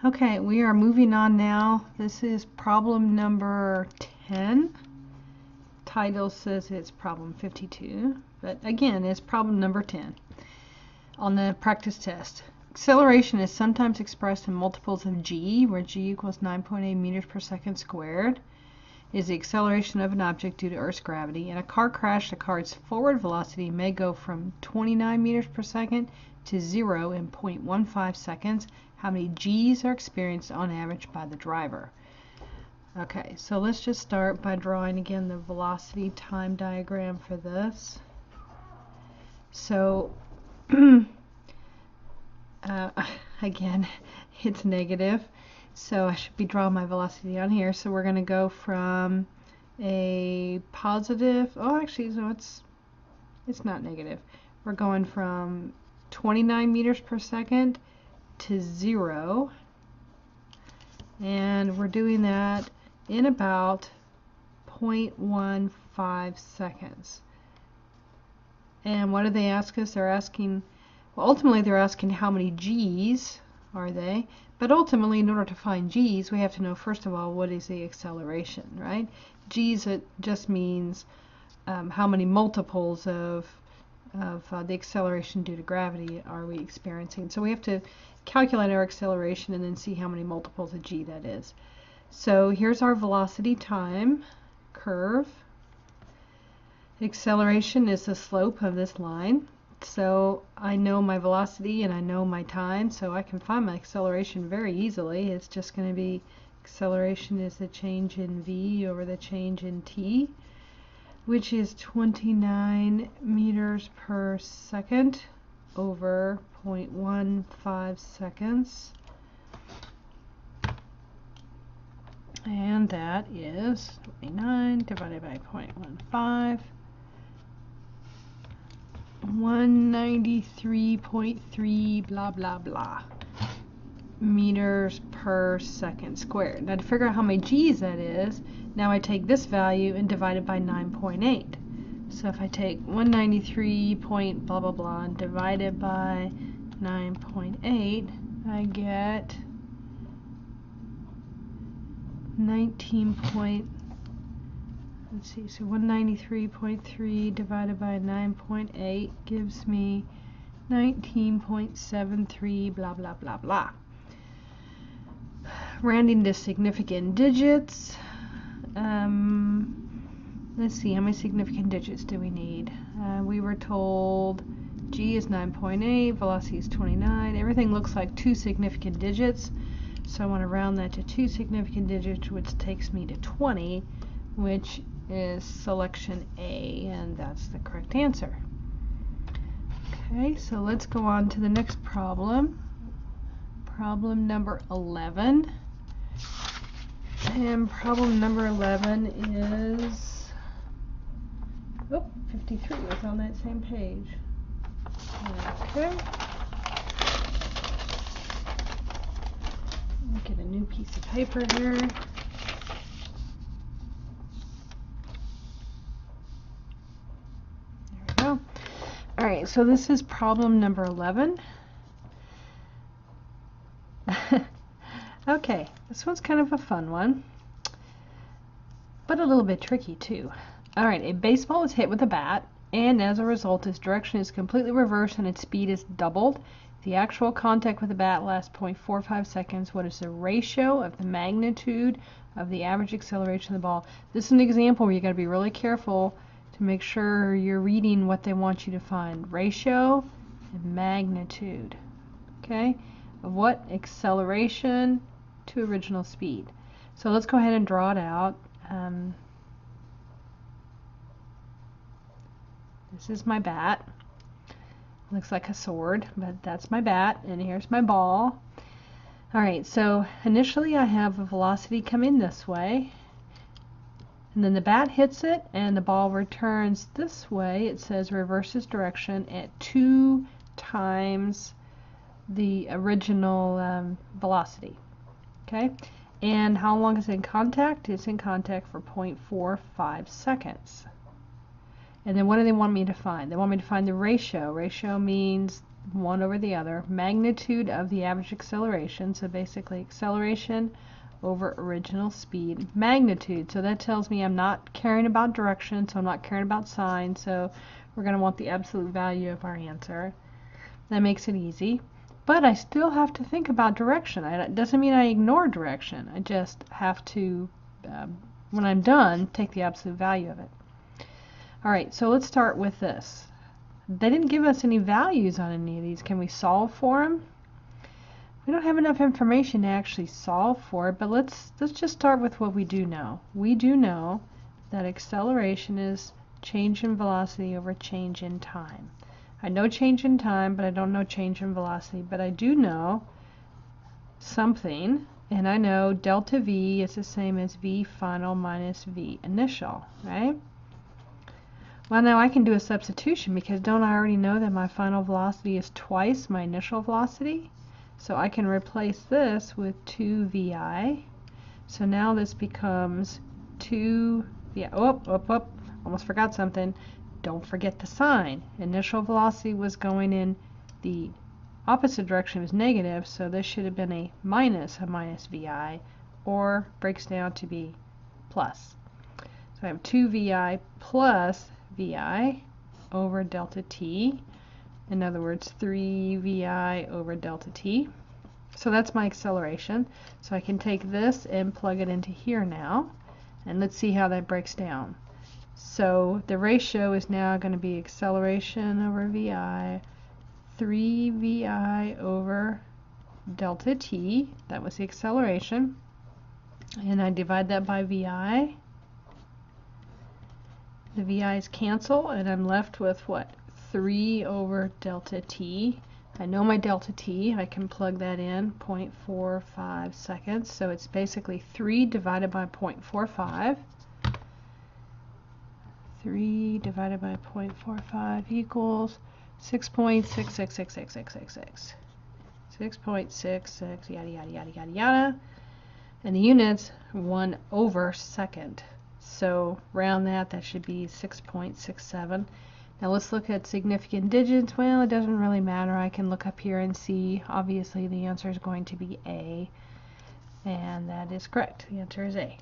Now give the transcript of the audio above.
Okay, we are moving on now. This is problem number 10. Title says it's problem 52, but again, it's problem number 10 on the practice test. Acceleration is sometimes expressed in multiples of g, where g equals 9.8 meters per second squared. Is the acceleration of an object due to Earth's gravity. In a car crash, the car's forward velocity may go from 29 meters per second to 0 in 0.15 seconds. How many G's are experienced on average by the driver? Okay, so let's just start by drawing again the velocity time diagram for this. So again, it's negative, so I should be drawing my velocity on here. So we're going to go from a positive, oh actually, no, it's not negative. We're going from 29 meters per second to 0, and we're doing that in about 0.15 seconds. And what do they ask us? They're asking, well, ultimately they're asking how many G's are they, but ultimately in order to find G's we have to know first of all what is the acceleration, right? G's, it just means how many multiples of the acceleration due to gravity are we experiencing. So we have to calculate our acceleration and then see how many multiples of g that is. So here's our velocity time curve. Acceleration is the slope of this line. So I know my velocity and I know my time, so I can find my acceleration very easily. It's just going to be acceleration is the change in v over the change in t, which is 29 meters per second over 0.15 seconds. And that is 29 divided by 0.15, 193.3 blah blah blah meters per second squared. Now to figure out how many G's that is, now I take this value and divide it by 9.8. So if I take 193 point blah blah blah and divide it by 9.8, I get 19 point, let's see, so 193.3 divided by 9.8 gives me 19.73 blah blah blah blah. Rounding to significant digits, let's see, how many significant digits do we need? We were told g is 9.8, velocity is 29. Everything looks like two significant digits, so I want to round that to two significant digits, which takes me to 20, which is selection A, and that's the correct answer. Okay, so let's go on to the next problem. Problem number 11. And problem number 11 is, oh, 53 was on that same page. Okay. Get a new piece of paper here. There we go. Alright, so this is problem number 11. Okay, this one's kind of a fun one, but a little bit tricky too. Alright, a baseball is hit with a bat, and as a result its direction is completely reversed and its speed is doubled. The actual contact with the bat lasts 0.45 seconds. What is the ratio of the magnitude of the average acceleration of the ball? This is an example where you got to be really careful to make sure you're reading what they want you to find. Ratio and magnitude, okay, of what acceleration to original speed. So let's go ahead and draw it out. This is my bat. Looks like a sword, but that's my bat, and here's my ball. Alright, so initially I have a velocity come in this way, and then the bat hits it, and the ball returns this way. It says reverses direction at 2 times the original velocity. Okay, and how long is it in contact? It's in contact for 0.45 seconds. And then what do they want me to find? They want me to find the ratio. Ratio means one over the other. Magnitude of the average acceleration, so basically acceleration over original speed. Magnitude, so that tells me I'm not caring about direction, so I'm not caring about sign, so we're going to want the absolute value of our answer. That makes it easy. But I still have to think about direction. It doesn't mean I ignore direction. I just have to, when I'm done, take the absolute value of it. Alright, so let's start with this. They didn't give us any values on any of these. Can we solve for them? We don't have enough information to actually solve for it, but let's just start with what we do know. We do know that acceleration is change in velocity over change in time. I know change in time, but I don't know change in velocity, but I do know something, and I know delta V is the same as V final minus V initial, right? Well, now I can do a substitution, because don't I already know that my final velocity is twice my initial velocity? So I can replace this with 2vi. So now this becomes 2vi. Oh, almost forgot something. Don't forget the sign. Initial velocity was going in the opposite direction, was negative, so this should have been a minus vi, or breaks down to be plus. So I have 2vi plus vi over delta t. In other words, 3vi over delta t. So that's my acceleration. So I can take this and plug it into here now. And let's see how that breaks down. So the ratio is now going to be acceleration over vi, 3vi over delta t. That was the acceleration. And I divide that by vi. The vi's cancel, and I'm left with what? 3 over delta t. I know my delta t. I can plug that in, 0.45 seconds. So it's basically 3 divided by 0.45. 3 divided by 0.45 equals 6.666666. 6.66, yada, yada, yada, yada, yada. And the units 1 over second. So round that should be 6.67. Now let's look at significant digits. Well, it doesn't really matter. I can look up here and see. Obviously the answer is going to be A. And that is correct. The answer is A.